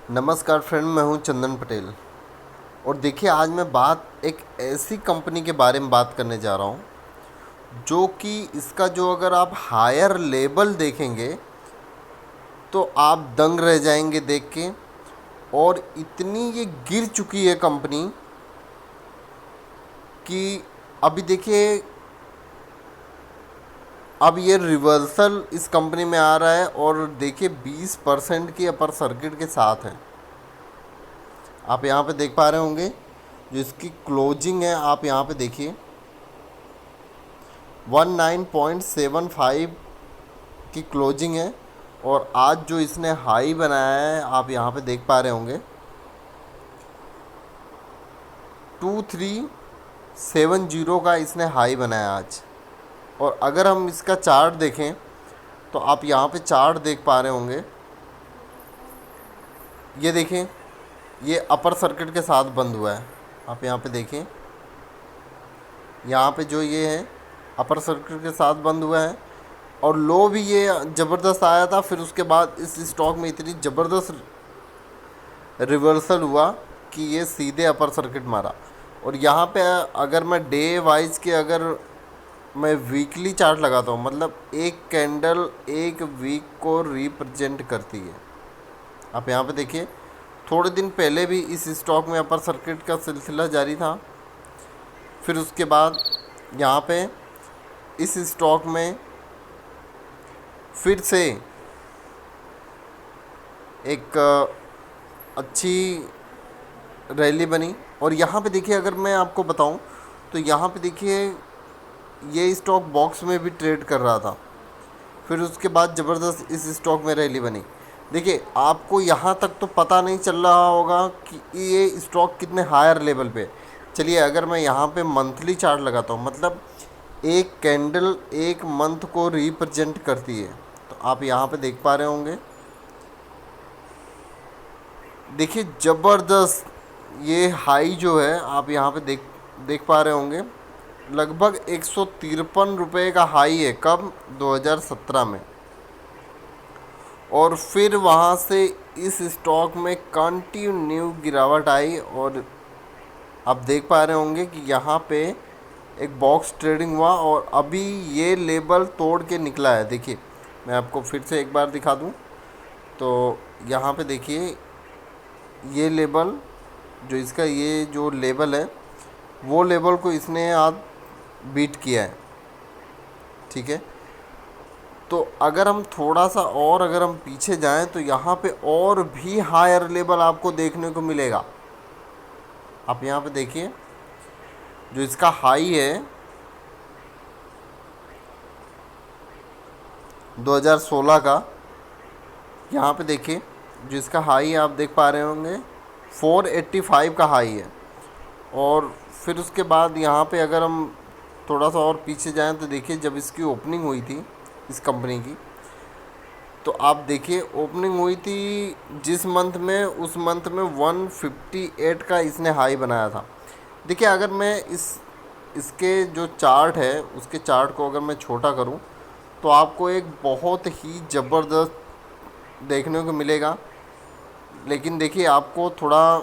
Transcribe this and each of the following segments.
नमस्कार फ्रेंड, मैं हूं चंदन पटेल। और देखिए, आज मैं बात एक ऐसी कंपनी के बारे में बात करने जा रहा हूं जो कि इसका जो अगर आप हायर लेवल देखेंगे तो आप दंग रह जाएंगे देख के। और इतनी ये गिर चुकी है कंपनी कि अभी देखिए, अब ये रिवर्सल इस कंपनी में आ रहा है और देखिए 20% की अपर सर्किट के साथ है। आप यहाँ पे देख पा रहे होंगे जो इसकी क्लोजिंग है, आप यहाँ पे देखिए 19.75 की क्लोजिंग है। और आज जो इसने हाई बनाया है आप यहाँ पे देख पा रहे होंगे 2370 का इसने हाई बनाया आज। और अगर हम इसका चार्ट देखें तो आप यहाँ पे चार्ट देख पा रहे होंगे, ये देखें, ये अपर सर्किट के साथ बंद हुआ है। आप यहाँ पे देखें, यहाँ पे जो ये है अपर सर्किट के साथ बंद हुआ है। और लो भी ये ज़बरदस्त आया था, फिर उसके बाद इस स्टॉक में इतनी ज़बरदस्त रिवर्सल हुआ कि ये सीधे अपर सर्किट मारा। और यहाँ पे अगर मैं डे वाइज के अगर मैं वीकली चार्ट लगाता हूँ, मतलब एक कैंडल एक वीक को रिप्रेजेंट करती है। आप यहाँ पे देखिए, थोड़े दिन पहले भी इस स्टॉक में अपर सर्किट का सिलसिला जारी था। फिर उसके बाद यहाँ पे इस स्टॉक में फिर से एक अच्छी रैली बनी। और यहाँ पे देखिए, अगर मैं आपको बताऊं तो यहाँ पे देखिए ये स्टॉक बॉक्स में भी ट्रेड कर रहा था। फिर उसके बाद ज़बरदस्त इस स्टॉक में रैली बनी। देखिए, आपको यहाँ तक तो पता नहीं चल रहा होगा कि ये स्टॉक कितने हायर लेवल पे। चलिए, अगर मैं यहाँ पे मंथली चार्ट लगाता हूँ, मतलब एक कैंडल एक मंथ को रिप्रेजेंट करती है, तो आप यहाँ पे देख पा रहे होंगे, देखिए ज़बरदस्त ये हाई जो है आप यहाँ पे देख पा रहे होंगे, लगभग 153 रुपये का हाई है। कब? 2017 में। और फिर वहाँ से इस स्टॉक में कंटिन्यू गिरावट आई। और आप देख पा रहे होंगे कि यहाँ पे एक बॉक्स ट्रेडिंग हुआ और अभी ये लेवल तोड़ के निकला है। देखिए, मैं आपको फिर से एक बार दिखा दूँ तो यहाँ पे देखिए, ये लेवल जो इसका ये जो लेवल है वो लेवल को इसने आज बीट किया है। ठीक है, तो अगर हम थोड़ा सा और अगर हम पीछे जाएं तो यहाँ पे और भी हायर लेवल आपको देखने को मिलेगा। आप यहाँ पे देखिए, जो इसका हाई है 2016 का, यहाँ पे देखिए जो इसका हाई है आप देख पा रहे होंगे 485 का हाई है। और फिर उसके बाद यहाँ पे अगर हम थोड़ा सा और पीछे जाएं तो देखिए, जब इसकी ओपनिंग हुई थी इस कंपनी की, तो आप देखिए ओपनिंग हुई थी जिस मंथ में, उस मंथ में 158 का इसने हाई बनाया था। देखिए, अगर मैं इसके जो चार्ट है उसके चार्ट को अगर मैं छोटा करूं तो आपको एक बहुत ही ज़बरदस्त देखने को मिलेगा। लेकिन देखिए, आपको थोड़ा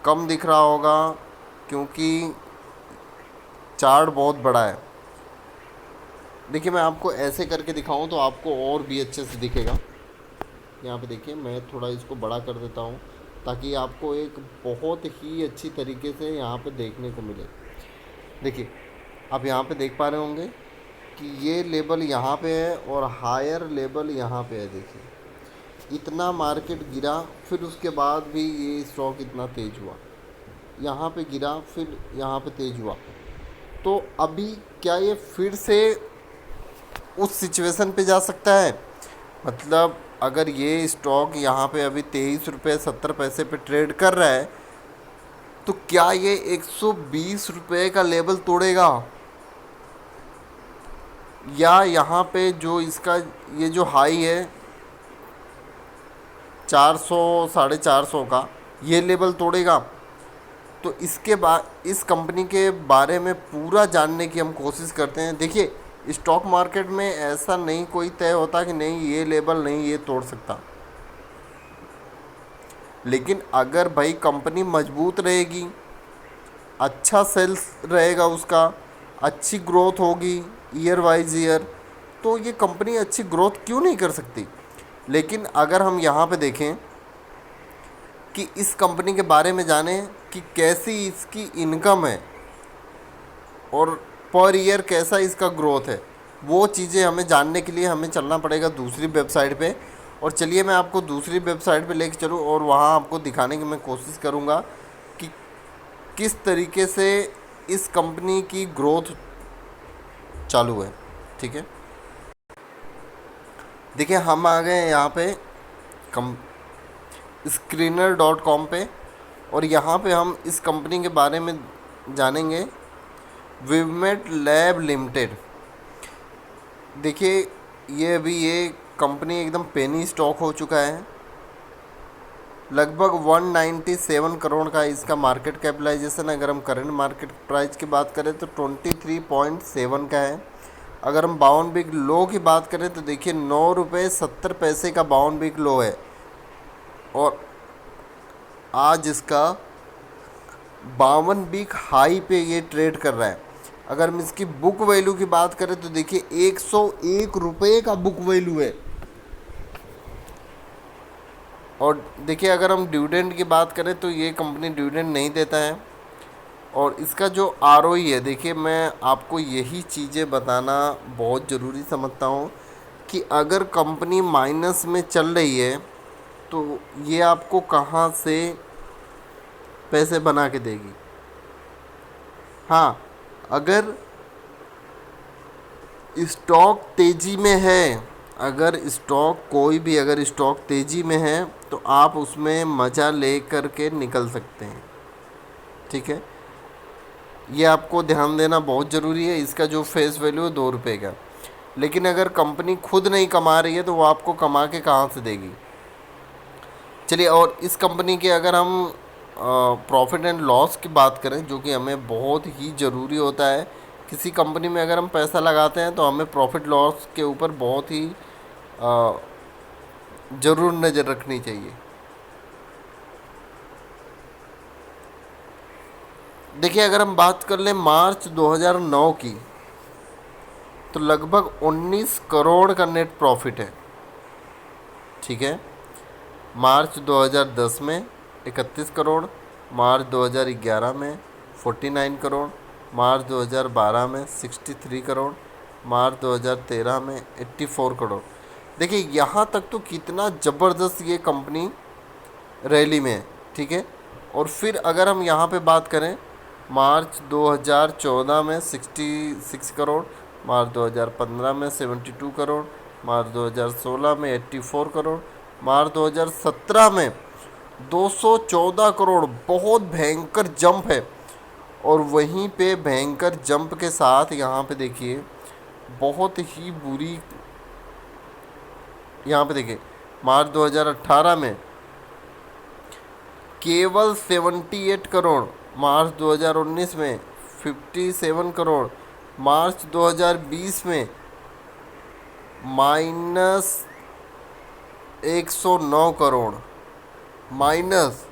कम दिख रहा होगा क्योंकि चार्ट बहुत बड़ा है। देखिए, मैं आपको ऐसे करके दिखाऊं तो आपको और भी अच्छे से दिखेगा। यहाँ पे देखिए, मैं थोड़ा इसको बड़ा कर देता हूँ ताकि आपको एक बहुत ही अच्छी तरीके से यहाँ पे देखने को मिले। देखिए, आप यहाँ पे देख पा रहे होंगे कि ये लेवल यहाँ पे है और हायर लेवल यहाँ पे है। देखिए, इतना मार्केट गिरा, फिर उसके बाद भी ये स्टॉक इतना तेज़ हुआ, यहाँ पे गिरा, फिर यहाँ पे तेज़ हुआ। तो अभी क्या ये फिर से उस सिचुएशन पे जा सकता है? मतलब अगर ये स्टॉक यहाँ पे अभी 23 रुपये 70 पैसे पे ट्रेड कर रहा है तो क्या ये 120 रुपये का लेवल तोड़ेगा? या यहाँ पे जो इसका ये जो हाई है 400 450 का, ये लेवल तोड़ेगा? तो इसके बाद इस कंपनी के बारे में पूरा जानने की हम कोशिश करते हैं। देखिए, स्टॉक मार्केट में ऐसा नहीं कोई तय होता कि नहीं ये लेवल नहीं ये तोड़ सकता। लेकिन अगर भाई कंपनी मजबूत रहेगी, अच्छा सेल्स रहेगा उसका, अच्छी ग्रोथ होगी ईयर वाइज ईयर, तो ये कंपनी अच्छी ग्रोथ क्यों नहीं कर सकती। लेकिन अगर हम यहाँ पे देखें कि इस कंपनी के बारे में जानें कि कैसी इसकी इनकम है और पर ईयर कैसा इसका ग्रोथ है, वो चीज़ें हमें जानने के लिए हमें चलना पड़ेगा दूसरी वेबसाइट पे। और चलिए मैं आपको दूसरी वेबसाइट पे लेके चलूँ और वहाँ आपको दिखाने की मैं कोशिश करूँगा कि किस तरीके से इस कंपनी की ग्रोथ चालू है। ठीक है, देखिए हम आ गए हैं यहाँ पे कम screener.com पे, और यहाँ पे हम इस कंपनी के बारे में जानेंगे। विवमेट लैब लिमिटेड, देखिए ये अभी ये कंपनी एकदम पेनी स्टॉक हो चुका है। लगभग 197 करोड़ का इसका मार्केट कैपिटलाइजेशन। अगर हम करंट मार्केट प्राइस की बात करें तो 23.7 का है। अगर हम 52 वीक लो की बात करें तो देखिए 9 रुपये 70 पैसे का 52 वीक लो है, और आज इसका 52 वीक हाई पे ये ट्रेड कर रहा है। अगर हम इसकी बुक वैल्यू की बात करें तो देखिए 101 रुपये का बुक वैल्यू है। और देखिए अगर हम डिविडेंड की बात करें तो ये कंपनी डिविडेंड नहीं देता है। और इसका जो ROE है, देखिए मैं आपको यही चीज़ें बताना बहुत ज़रूरी समझता हूँ कि अगर कंपनी माइनस में चल रही है तो ये आपको कहाँ से पैसे बना के देगी। हाँ, अगर स्टॉक तेज़ी में है, अगर स्टॉक कोई भी अगर स्टॉक तेज़ी में है तो आप उसमें मज़ा ले कर के निकल सकते हैं। ठीक है, ये आपको ध्यान देना बहुत ज़रूरी है। इसका जो फेस वैल्यू है 2 रुपये का। लेकिन अगर कंपनी खुद नहीं कमा रही है तो वो आपको कमा के कहाँ से देगी। चलिए, और इस कंपनी के अगर हम प्रॉफिट एंड लॉस की बात करें, जो कि हमें बहुत ही ज़रूरी होता है, किसी कंपनी में अगर हम पैसा लगाते हैं तो हमें प्रॉफिट लॉस के ऊपर बहुत ही ज़रूर नज़र रखनी चाहिए। देखिए अगर हम बात कर लें मार्च 2009 की, तो लगभग 19 करोड़ का नेट प्रॉफिट है। ठीक है, मार्च 2010 में 31 करोड़, मार्च 2011 में 49 करोड़, मार्च 2012 में 63 करोड़, मार्च 2013 में 84 करोड़। देखिए यहाँ तक तो कितना ज़बरदस्त ये कंपनी रैली में है। ठीक है, और फिर अगर हम यहाँ पे बात करें, मार्च 2014 में 66 करोड़, मार्च 2015 में 72 करोड़, मार्च 2016 में 84 करोड़, मार्च 2017 में 214 करोड़। बहुत भयंकर जंप है। और वहीं पे भयंकर जंप के साथ यहाँ पे देखिए बहुत ही बुरी, यहाँ पे देखिए मार्च 2018 में केवल 78 करोड़, मार्च 2019 में 57 करोड़, मार्च 2020 में -109 करोड़ माइनस।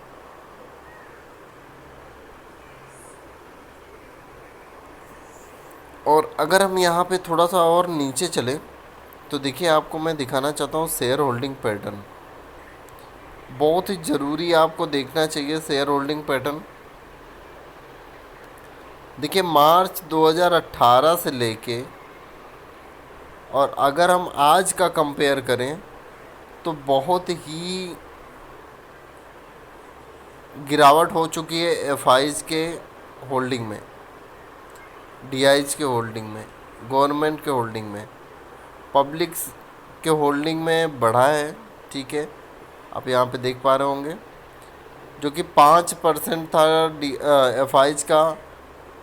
और अगर हम यहाँ पे थोड़ा सा और नीचे चले तो देखिए आपको मैं दिखाना चाहता हूँ शेयर होल्डिंग पैटर्न। बहुत ही ज़रूरी आपको देखना चाहिए शेयर होल्डिंग पैटर्न। देखिए मार्च 2018 से लेके, और अगर हम आज का कंपेयर करें तो बहुत ही गिरावट हो चुकी है एफआईज के होल्डिंग में, डीआईज के होल्डिंग में, गवर्नमेंट के होल्डिंग में, पब्लिक्स के होल्डिंग में बढ़ा है। ठीक है, आप यहाँ पे देख पा रहे होंगे, जो कि 5% था एफआईज का,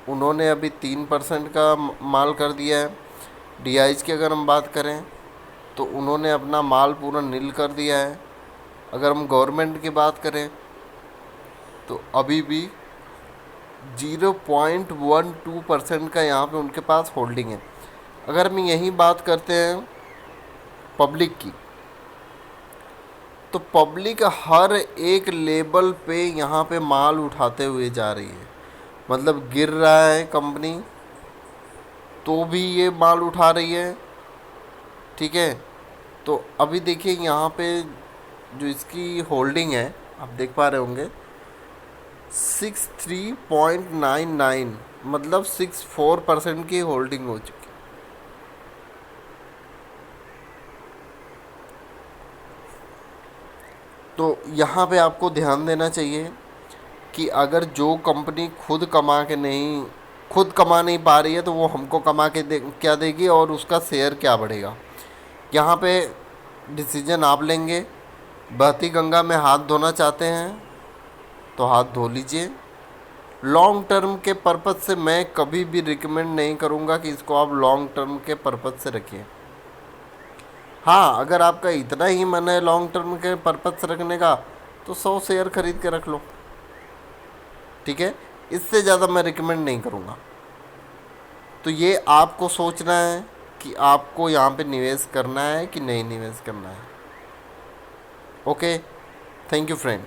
उन्होंने अभी 3% का माल कर दिया है। डीआईज की अगर हम बात करें तो उन्होंने अपना माल पूरा नील कर दिया है। अगर हम गवर्नमेंट की बात करें तो अभी भी 0.12% का यहाँ पे उनके पास होल्डिंग है। अगर हम यही बात करते हैं पब्लिक की, तो पब्लिक हर एक लेवल पे यहाँ पे माल उठाते हुए जा रही है, मतलब गिर रहा है कंपनी तो भी ये माल उठा रही है। ठीक है, तो अभी देखिए यहाँ पे जो इसकी होल्डिंग है आप देख पा रहे होंगे 63.99, मतलब 64% की होल्डिंग हो चुकी। तो यहाँ पे आपको ध्यान देना चाहिए कि अगर जो कंपनी खुद कमा नहीं पा रही है तो वो हमको कमा के क्या देगी और उसका शेयर क्या बढ़ेगा। यहाँ पे डिसीजन आप लेंगे। बहती गंगा में हाथ धोना चाहते हैं तो हाथ धो लीजिए। लॉन्ग टर्म के पर्पज़ से मैं कभी भी रिकमेंड नहीं करूँगा कि इसको आप लॉन्ग टर्म के पर्पज़ से रखिए। हाँ, अगर आपका इतना ही मन है लॉन्ग टर्म के पर्पज़ से रखने का तो 100 शेयर खरीद के रख लो। ठीक है, इससे ज़्यादा मैं रिकमेंड नहीं करूँगा। तो ये आपको सोचना है कि आपको यहाँ पे निवेश करना है कि नहीं निवेश करना है। Okay, thank you friend.